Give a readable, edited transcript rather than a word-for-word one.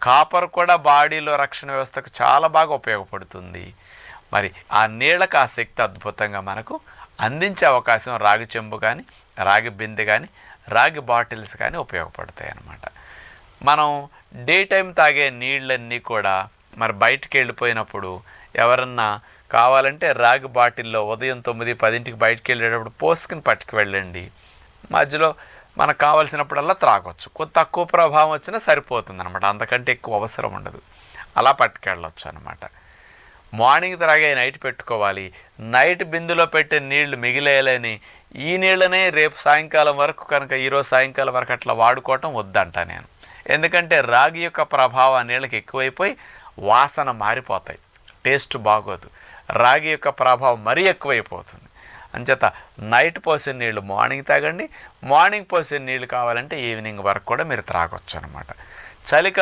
Copper కూడా బాడీలో రక్షణ వ్యవస్థకు చాలా బాగా ఉపయోగపడుతుంది. మరి ఆ నీళ్ళకు ఆ శక్తి అద్భుతంగా మనకు అందించే అవకాశం రాగి చెంబు కానీ, రాగి బిందె కానీ, రాగి బాటిల్స్ కానీ ఉపయోగపడతాయి అన్నమాట. మనం డే టైం తాగే నీళ్ళన్నీ కూడా మరి బయటికి వెళ్ళిపోయినప్పుడు ఎవరన్నా కావాలంటే రాగి బాటిల్లో ఉదయం 9-10 బయటికి వెళ్ళేటప్పుడు పోసుకుని పట్టుకు వెళ్ళండి. మధ్యలో మనకు కావాల్సినప్పుడల్లా త్రాగొచ్చు. కొంత తక్కువ ప్రభావం వచ్చినా సరిపోతుంది అనమాట, అంతకంటే ఎక్కువ అవసరం ఉండదు. అలా పట్టుకెళ్ళొచ్చు అనమాట. మార్నింగ్ త్రాగే నైట్ పెట్టుకోవాలి. నైట్ బిందులో పెట్టే నీళ్లు మిగిలేయాలని ఈ నీళ్ళనే రేపు సాయంకాలం వరకు కనుక ఈరోజు సాయంకాలం వరకు అట్లా వాడుకోవటం వద్దంట నేను. ఎందుకంటే రాగి యొక్క ప్రభావం ఆ నీళ్ళకి ఎక్కువైపోయి వాసన మారిపోతాయి, టేస్ట్ బాగోదు. రాగి యొక్క ప్రభావం మరీ ఎక్కువైపోతుంది. అంచేత నైట్ పోసే నీళ్ళు మార్నింగ్ తాగండి. మార్నింగ్ పోసే నీళ్ళు కావాలంటే ఈవినింగ్ వరకు కూడా మీరు త్రాగొచ్చు అనమాట. చలికాలం